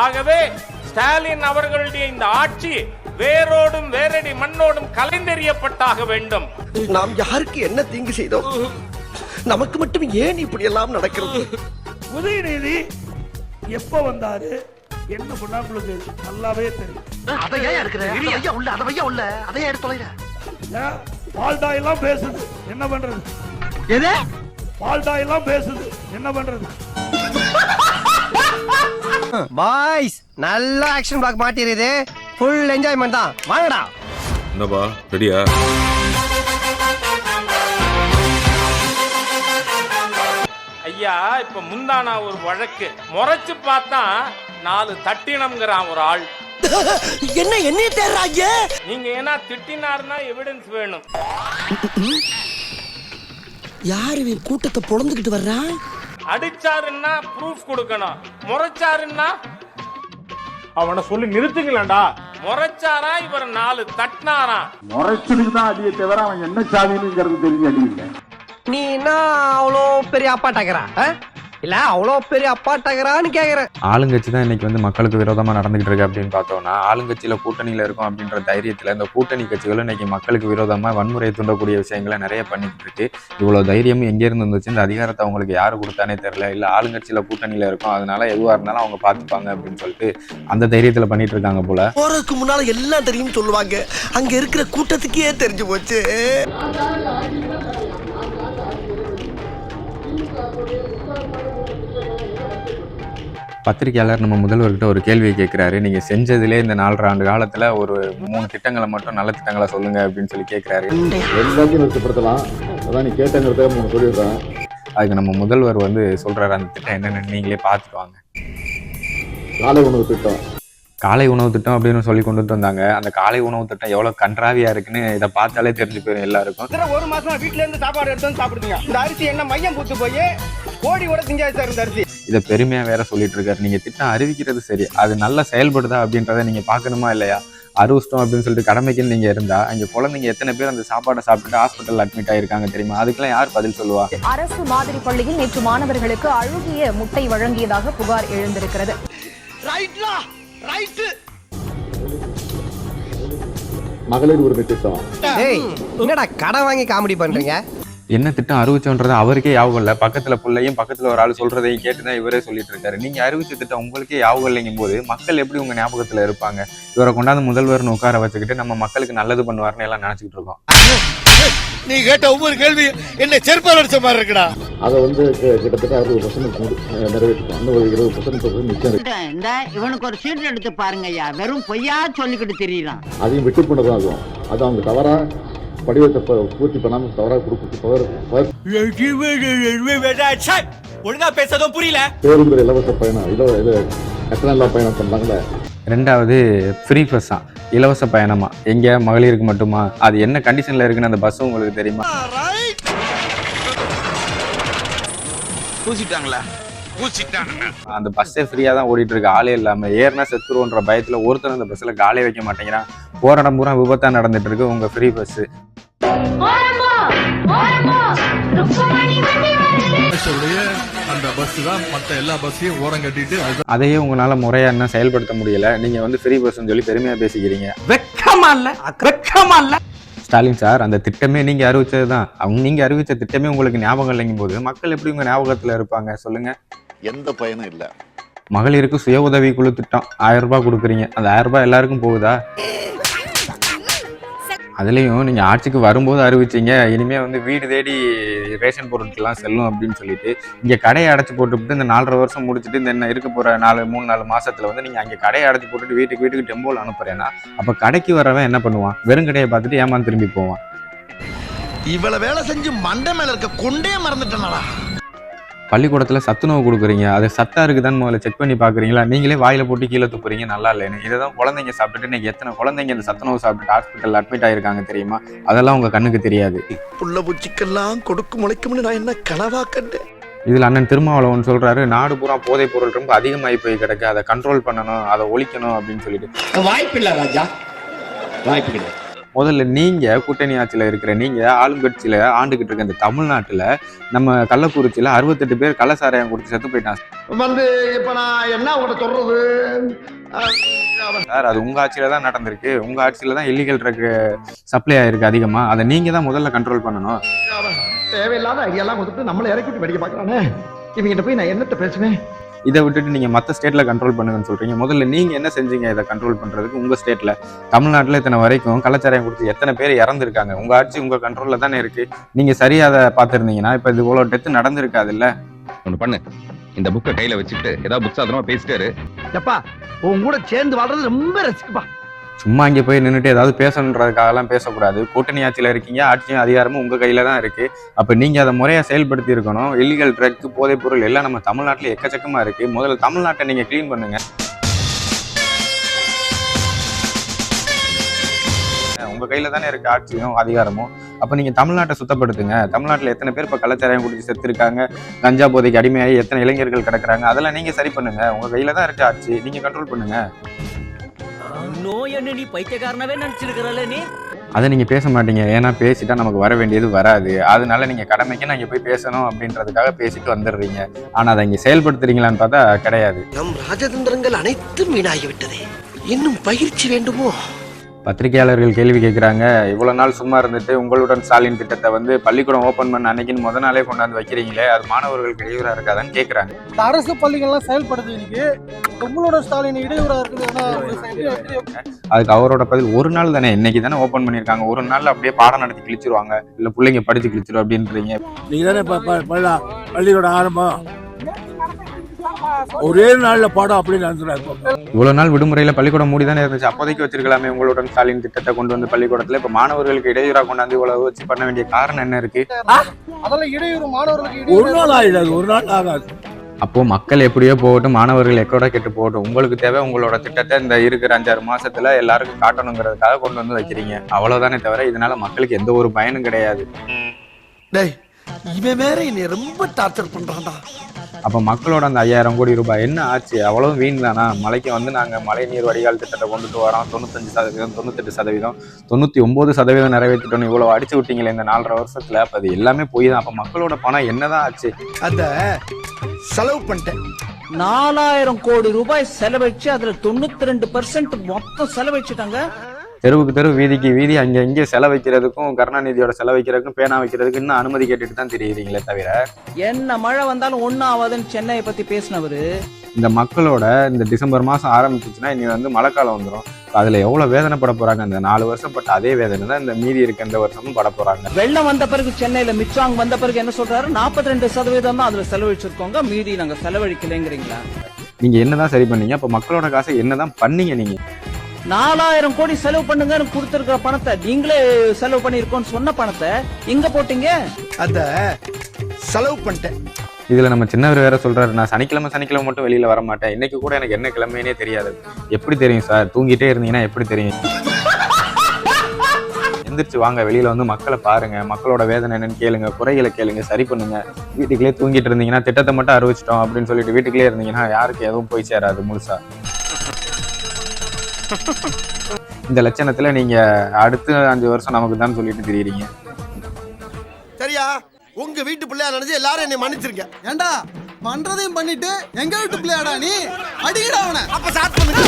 ஆகவே ஸ்டாலின் அவர்களுடைய இந்த ஆட்சி வேரோடும் வேரடி மண்ணோடும் கலைந்தெறியப்பட்டாக வேண்டும். நாம் யாருக்கு என்ன தீங்கு செய்தோம்? நமக்கு மட்டும் ஏன் இப்படி எல்லாம் நடக்கிறது? உதயநிதி எப்ப வந்தாரு, என்ன பண்ணா உங்களுக்கு நல்லாவே தெரியும். பால்டா எல்லாம் பேசுது, என்ன பண்றது? பால்டா எல்லாம் பேசுது, என்ன பண்றது? பாய்ஸ் நல்ல ஆக்ஷன் பிளாக் மாட்டிருது. ஃபுல் என்ஜாய்மெண்ட் தான். வாங்கடா. என்னப்பா ரெடியா? ஐயா, இப்ப முந்தானா ஒரு வழக்கு முறைச்சு பார்த்தா 4 தட்டினம்ங்கிறான் ஒரு ஆள். என்ன என்னைய தேடுறாங்க? நீங்க ஏன்னா திட்டினார்னா எவிடன்ஸ் வேணும். யாரு கூட்டத்தை பொழந்துகிட்டு வர்றா? அடிச்சாருன்னா ப்ரூஃப் கொடுக்கணும், முறைச்சாருன்னா அவனை சொல்லி நிறுத்துங்களேன்டா. முறைச்சாரா இவர் 4 தட்டினாரா? முறைச்சுக்கு தான் அடியை தவிர அவன் என்ன சாதினுங்கிறது தெரிஞ்சு அடியில்லை. நீ என்ன அவ்வளோ பெரிய அப்பாட்டாக்குறா இல்ல அவ்வளோ பெரிய அப்பாட்டாக்குறான்னு கேக்குறேன். ஆளுங்கட்சி தான் இன்னைக்கு வந்து மக்களுக்கு விரோதமா நடந்துகிட்டு இருக்கு அப்படின்னு பார்த்தோம்னா, ஆளுங்கட்சியில கூட்டணியில இருக்கும் அப்படின்ற தைரியத்துல இந்த கூட்டணி கட்சிகளும் இன்னைக்கு மக்களுக்கு விரோதமா வன்முறையை தூண்டக்கூடிய விஷயங்களை நிறைய பண்ணிட்டு இருக்கு. இவ்வளவு தைரியம் எங்க இருந்து இருந்துச்சு? இந்த அதிகாரத்தை அவங்களுக்கு யாரு கொடுத்தானே தெரியல. இல்ல ஆளுங்கட்சியில கூட்டணியில இருக்கும், அதனால எதுவா இருந்தாலும் அவங்க பாத்துப்பாங்க அப்படின்னு சொல்லிட்டு அந்த தைரியத்துல பண்ணிட்டு இருக்காங்க போல. போறதுக்கு முன்னால எல்லாம் தெரியும் சொல்லுவாங்க, அங்க இருக்கிற கூட்டத்துக்கே தெரிஞ்சு போச்சு. பத்திரிகையாளர் நம்ம முதல்வர்கிட்ட ஒரு கேள்வியை கேட்கிறாரு. நீங்க செஞ்சதுலே இந்த 4.5 ஆண்டு காலத்துல ஒரு 3 திட்டங்களை மட்டும் நல்ல திட்டங்களை சொல்லுங்க அப்படின்னு சொல்லி கேட்கிறாரு. எல்லாத்தையும் நிறுத்தப்படுத்தலாம், அதான் நீ கேட்டங்கிறத 3 சொல்லிடுறேன். அதுக்கு நம்ம முதல்வர் வந்து சொல்றாரு, அந்த திட்டம் என்னன்னு நீங்களே பார்த்துட்டு வாங்க. காலை உணவு திட்டம். காலை உணவு திட்டம் அப்படின்னு சொல்லி கொண்டு வந்தாங்க. அந்த காலை உணவு திட்டம் எவ்வளவு கன்றாவியா இருக்குன்னு இதை பார்த்தாலே தெரிஞ்சு போயிடும் எல்லாருக்கும். ஒரு மாசம் வீட்டுல இருந்து சாப்பாடு எடுத்து சாப்பிடுங்க. இந்த அரிசி என்ன மையம் பூத்து போய் கோடியோட திங்காச்சு சார் இந்த அரிசி. இதை பெருமையா வேற சொல்லிட்டு இருக்காரு. நீங்க திட்டம் அறிவிக்கிறது சரி, அது நல்லா செயல்படுதா அப்படின்றத நீங்க பாக்கணுமா இல்லையா? அறிவிச்சிட்டோம் அப்படின்னு சொல்லிட்டு கடமைக்குன்னு நீங்க இருந்தா அங்க குழந்தைங்க எத்தனை பேர் அந்த சாப்பாடை சாப்பிட்டு ஹாஸ்பிட்டல் அட்மிட் ஆயிருக்காங்க தெரியுமா? அதுக்கெல்லாம் யார் பதில் சொல்லுவா? அரசு மாதிரி பள்ளியில் நேற்று மாணவர்களுக்கு அழுகிய முட்டை வழங்கியதாக புகார் எழுந்திருக்கிறது. மகளிர் உரிமை திட்டம். என்னடா கடன் வாங்கி காமெடி பண்றீங்க? என்ன திட்டம் அறிவிச்சோன்றது அவருக்கே யாபகம் இல்லை. பக்கத்துல பிள்ளையும் பக்கத்துல ஒரு ஆள் சொல்றதையும் கேட்டுதான் இவரே சொல்லிட்டு இருக்காரு. நீங்க அறிவிச்ச திட்டம் உங்களுக்கே யாபகம் இல்லைங்கும் போது மக்கள் எப்படி உங்க ஞாபகத்துல இருப்பாங்க? இவரை கொண்டாந்து முதல்வர்னு உட்கார வச்சுக்கிட்டு நம்ம மக்களுக்கு நல்லது பண்ணுவாருன்னு எல்லாம் நினைச்சுக்கிட்டு இருக்கோம். நீ கேட்ட ஒவ்வொரு கேள்வி என்ன செருப்பால் அடிச்ச மாதிரி இருக்குடா. அதை வந்து கிட்டத்தட்ட 60% நிறைவேற்றிட்டோம். இன்னும் ஒரு 20% மிச்சம் இருக்கு. இவனுக்கு ஒரு சீட் எடுத்து பாருங்க ஐயா, வெறும் பொய்யா சொல்லிக்கிட்டு தெரியலாம். அதையும் விட்டு போனதான் ஆகும். அது அவங்க தவறா படிவத்தை பூர்த்தி பண்ணாம தவறா கொடுத்து ஒழுங்கா பேசதும் புரியல. பேருந்து இலவச பயணம் எத்தனை எல்லாம் பயணம் பண்ணாங்களே. 2வது ஃப்ரீ பஸ்ஸா, இலவச பயணமா, எங்க மகளிருக்கு மட்டுமா? அது என்ன கண்டிஷன்ல இருக்குன்னு அந்த பஸ் உங்களுக்கு தெரியுமா? அந்த பஸ்ஸே ஃப்ரீயா தான் ஓடிட்டு இருக்கு, ஆளே இல்லாம. ஏறினா செத்துருவோன்ற பயத்துல ஒருத்தர் அந்த பஸ்ல காலே வைக்க மாட்டேங்கிறான். போற இடம் பூரா விபத்தா நடந்துட்டு இருக்கு உங்க ஃப்ரீ பஸ். அந்த பஸ் தான் மற்ற எல்லா பஸ்ஸையும் ஓரம் கட்டிட்டு அதையே உங்களால முறையா என்ன செயல்படுத்த முடியல. நீங்க வந்து ஃப்ரீ பஸ்ன்னு சொல்லி பெருமையா பேசிக்கிறீங்க. வெக்கமா இல்ல? வெக்கமா இல்ல? ஸ்டாலின் சார், அந்த திட்டமே நீங்க அறிவிச்சதுதான். நீங்க அறிவிச்ச திட்டமே உங்களுக்கு ஞாபகம் இல்லைங்கும் போது மக்கள் எப்படி உங்க ஞாபகத்துல இருப்பாங்க சொல்லுங்க? எந்த பயனும் இல்ல. மகளிருக்கு சுய உதவி குழு திட்டம் 1000 ரூபாய் கொடுக்குறீங்க. அந்த 1000 ரூபாய் எல்லாருக்கும் போகுதா? அதுலயும் நீங்க ஆட்சிக்கு வரும்போது அறிவிச்சீங்க, இனிமே வந்து வீடு தேடி ரேஷன் பொருட்கள்லாம் செல்லும் அப்படின்னு சொல்லிட்டு இங்க கடையை அடைச்சு போட்டுவிட்டு இந்த 4.5 வருஷம் முடிச்சுட்டு இந்த என்ன இருக்க போற 3-4 மாசத்துல வந்து நீங்க அங்க கடையை அடைச்சு போட்டுட்டு வீட்டுக்கு டெம்போல அனுப்புறேன்னா அப்ப கடைக்கு வரவன் என்ன பண்ணுவான்? வெறும் கடையை பார்த்துட்டு ஏமாந்து திரும்பி போவான். இவ்வளவு வேலை செஞ்சு மண்டை மேல இருக்க கொண்டே மறந்துட்டேனடா. பள்ளிக்கூடத்துல சத்துணவு கொடுக்குறீங்க, அது சத்தா இருக்குதான்னு முதல்ல செக் பண்ணி பாக்குறீங்களா? நீங்களே வாயில போட்டு கீழே துப்புறீங்க, நல்லா இல்லைன்னு. இதைதான் குழந்தைங்க சாப்பிட்டுட்டு இன்னைக்கு எத்தனை குழந்தைங்க இந்த சத்துணவு சாப்பிட்டு ஹாஸ்பிட்டல் அட்மிட் ஆயிருக்காங்க தெரியுமா? அதெல்லாம் உங்க கண்ணுக்கு தெரியாது. புள்ள பூச்சிக்கெல்லாம் கொடுக்கு முளைக்கும்னு நான் என்ன கனவா கண்டேன். இதுல அண்ணன் திருமாவளவன் சொல்றாரு, நாடு பூரா போதைப் பொருள் ரொம்ப அதிகமாகி போய் கிடக்கு, அதை கண்ட்ரோல் பண்ணணும், அதை ஒழிக்கணும் அப்படின்னு சொல்லிட்டு. வாய்ப்பு இல்ல ராஜா, வாய்ப்பு கிடையாது. முதல்ல நீங்க கூட்டணி ஆட்சியில இருக்கிற நீங்க ஆளுங்கட்சியில ஆண்டுகிட்டு இருக்க இந்த தமிழ்நாட்டுல நம்ம கள்ளக்குறிச்சியில 68 பேர் கள்ளசாராயம் குடிச்சு செத்து போயிட்டாங்க இப்ப நான் என்ன உங்கள்கிட்ட சொல்றது சார். அது உங்க ஆட்சியில தான் நடந்திருக்கு. உங்க ஆட்சியில தான் இல்லீகல் ட்ரக் சப்ளை ஆயிருக்கு அதிகமா. அதை நீங்க தான் முதல்ல கண்ட்ரோல் பண்ணணும். தேவையில்லாத ஐடியாலாம் கொடுத்துட்டு நம்மளை இறக்கி விட்டு வெடிக்க பாக்குறானே. இவங்கிட்ட போய் நான் என்னத்த பேசுவேன்? இதை விட்டுட்டு நீங்க மற்ற ஸ்டேட்ல கண்ட்ரோல் பண்ணுங்கன்னு சொல்றீங்க. முதல்ல நீங்க என்ன செஞ்சீங்க இதை கண்ட்ரோல் பண்றதுக்கு? உங்க ஸ்டேட்ல தமிழ்நாட்டுல இத்தனை வரைக்கும் கள்ளச்சாராயம் குடிச்சு எத்தனை பேர் இறந்துருக்காங்க? உங்க ஆட்சி உங்க கண்ட்ரோல்ல தானே இருக்கு. நீங்க சரியா அதை பார்த்துருந்தீங்கன்னா இப்ப இது இவ்வளவு டெத்து நடந்திருக்காது இல்ல? ஒண்ணு பண்ணு, இந்த புக்கை கையில வச்சுட்டு ஏதாவது புக் சாதனமா பேசிட்டாரு. எப்பா உன் கூட சேர்ந்து வாழ்றது ரொம்ப ரசிக்குப்பா. சும்மா இங்கே போய் நின்றுட்டு ஏதாவது பேசணுன்றதுக்காகலாம் பேசக்கூடாது. கூட்டணி ஆட்சியில் இருக்கீங்க, ஆட்சியும் அதிகாரமும் உங்கள் கையில் தான் இருக்குது. அப்போ நீங்கள் அதை முறையாக செயல்படுத்தி இருக்கணும். இல்லீகல் ட்ரக், போதைப் பொருள் எல்லாம் நம்ம தமிழ்நாட்டில் எக்கச்சக்கமாக இருக்குது. முதல்ல தமிழ்நாட்டை நீங்கள் க்ளீன் பண்ணுங்கள். உங்கள் கையில் தானே இருக்குது ஆட்சியும் அதிகாரமும். அப்போ நீங்கள் தமிழ்நாட்டை சுத்தப்படுத்துங்க. தமிழ்நாட்டில் எத்தனை பேர் இப்போ கள்ளச்சாராயம் குடிச்சு செத்துருக்காங்க, கஞ்சா போதைக்கு அடிமையாகி எத்தனை இளைஞர்கள் கிடக்குறாங்க, அதெல்லாம் நீங்கள் சரி பண்ணுங்கள். உங்கள் கையில் தான் இருக்குது ஆட்சி, நீங்கள் கண்ட்ரோல் பண்ணுங்கள். நீ பைத்தியக்காரனவே நினைச்சிருக்கிறல்ல நீ. அதை நீங்கள் பேச மாட்டீங்க. ஏன்னா பேசிட்டா நமக்கு வர வேண்டியது வராது. அதனால நீங்கள் கடமைக்கு நான் இங்கே போய் பேசணும் அப்படின்றதுக்காக பேசிட்டு வந்துடுறீங்க. ஆனால் அதை இங்கே செயல்படுத்துறீங்களான்னு பார்த்தா கிடையாது. நம் ராஜதந்திரங்கள் அனைத்தும் வீணாகிவிட்டதே. இன்னும் பயிற்சி வேண்டுமோ? பத்திரிகையாளர்கள் கேள்வி கேட்குறாங்க. இவ்வளோ நாள் சும்மா இருந்துட்டு உங்களுடன் ஸ்டாலின் திட்டத்தை வந்து பள்ளிக்கூடம் ஓப்பன் பண்ண அன்னைக்குன்னு முத நாளே கொண்டாந்து வைக்கிறீங்களே, அது மாணவர்களுக்கு இடையூறாக இருக்காதான்னு கேட்குறாங்க. அரசு பள்ளிகள்லாம் செயல்படுது, இன்னைக்கு உங்களோட ஸ்டாலின் இடையூறா இருக்குது. அதுக்கு அவரோட பதில், ஒரு நாள் தானே, இன்னைக்கு தானே ஓப்பன் பண்ணியிருக்காங்க, ஒரு நாள் அப்படியே பாடம் நடத்தி கிழிச்சிருவாங்க, இல்லை பிள்ளைங்க படிச்சு கிழிச்சிரும் அப்படின்றீங்க. நீங்க தானே பள்ளியோட ஆரம்பம், ஒரே நாள்ல பாடம் அப்படின்னு நினைச்சுறாங்க. இவ்வளவு நாள் விடுமுறையில பள்ளிக்கூடம் மூடி தானே இருந்துச்சு. அப்போதைக்கு வச்சிருக்கலாமே உங்களுடன் ஸ்டாலின் திட்டத்தை கொண்டு வந்து பள்ளிக்கூடத்துல. இப்ப மாணவர்களுக்கு இடையூறா கொண்டாந்து இவ்வளவு வச்சு பண்ண வேண்டிய காரணம் என்ன இருக்கு? அதெல்லாம் இடையூறு மாணவர்களுக்கு ஒரு நாள் ஆயிடாது, ஒரு நாள் ஆகாது. அப்போ மக்கள் எப்படியோ போகட்டும், மாணவர்கள் எக்கோட கெட்டு போகட்டும். உங்களுக்கு தேவை உங்களோட திட்டத்தை இந்த இருக்கிற 5-6 மாசத்துல எல்லாருக்கும் காட்டணுங்கிறதுக்காக கொண்டு வந்து வைக்கிறீங்க. அவ்வளவுதானே தவிர இதனால மக்களுக்கு எந்த ஒரு பயனும் கிடையாது. இவன் வேற என்னை ரொம்ப டார்ச்சர் பண்றான்டா. அப்போ மக்களோட அந்த 5000 கோடி ரூபாய் என்ன ஆச்சு? அவ்வளவு வீண் தானா? மலைக்கு வந்து நாங்கள் மழை நீர் வடிகால் திட்டத்தை கொண்டுட்டு வரோம், 95%, 98%, 99% நிறைவேற்றிட்டோம். இவ்வளவு அடிச்சு விட்டீங்களே இந்த 4.5 வருஷத்துல. அப்ப அது எல்லாமே போய் தான். அப்ப மக்களோட பணம் என்னதான் ஆச்சு? அத செலவு பண்ணிட்டேன். 4000 கோடி ரூபாய் செலவழிச்சு அதுல 92% மொத்தம் செலவழிச்சுட்டாங்க. தெருவுக்கு தெரு, வீதிக்கு வீதி, அங்கே இங்கே செலவைக்கிறதுக்கும் கருணாநிதியோட செலவைக்கிறதுக்கும் பேனா வைக்கிறதுக்கு இன்னும் அனுமதி கேட்டுட்டு தான் தெரியுறீங்களே தவிர. என்ன மழை வந்தாலும் ஒன்னும் ஆகாதுன்னு சென்னையை பத்தி பேசினவரு. இந்த மக்களோட இந்த டிசம்பர் மாசம் ஆரம்பிச்சுச்சுன்னா இனி வந்து மழைக்காலம் வந்துடும். அதுல எவ்வளவு வேதனைப்பட போறாங்க. அந்த 4 வருஷம் பட்ட அதே வேதனை தான் இந்த மீதி இருக்க இந்த வருஷமும் பட போறாங்க. வெள்ளம் வந்த பிறகு சென்னையில மிச்சாங் வந்த பிறகு என்ன சொல்றாரு? 42% தான் அதுல செலவழிச்சிருக்கோங்க, மீதி நாங்க செலவழிக்கலைங்கிறீங்களா? நீங்க என்னதான் சரி பண்ணீங்க? அப்ப மக்களோட காசை என்னதான் பண்ணீங்க? நீங்க 4000 கோடி செலவு பண்ணுங்கன்னு கொடுத்திருக்கிற பணத்தை, நீங்களே செலவு பண்ணிருக்கோம்னு சொன்ன பணத்தை எங்க போட்டீங்க? அத செலவு பண்ணிட்டேன். இதுல நம்ம சின்னவர் வேற சொல்றாரு, நான் சனிக்கிழமை மட்டும் வெளியில வர மாட்டேன். இன்னைக்கு கூட எனக்கு என்ன கிழமைனே தெரியாது. எப்படி தெரியும் சார்? தூங்கிட்டே இருந்தீங்கன்னா எப்படி தெரியும்? எந்திரிச்சு வாங்க, வெளியில வந்து மக்களை பாருங்க, மக்களோட வேதனை என்னன்னு கேளுங்க, குறைகளை கேளுங்க, சரி பண்ணுங்க. வீட்டுக்குள்ளே தூங்கிட்டு இருந்தீங்கன்னா, திட்டத்தை மட்டும் அறிவிச்சிட்டோம் அப்படின்னு சொல்லிட்டு வீட்டுக்குள்ளே இருந்தீங்கன்னா யாருக்கு எதுவும் போய் சேராது முழுசா. இந்த லட்சணத்துல நீங்க அடுத்த 5 வருஷம் நமக்கு தான் சொல்லிட்டு தெரியுறீங்க. சரியா? உங்க வீட்டு பிள்ளையா நினைச்சு எல்லாரும் என்னை மன்னிச்சிருங்க. ஏண்டா பண்றதையும் பண்ணிட்டு எங்க வீட்டு பிள்ளையாடா நீ? அடிக்கடா அவனை. அப்ப சாத் பண்ணுங்க.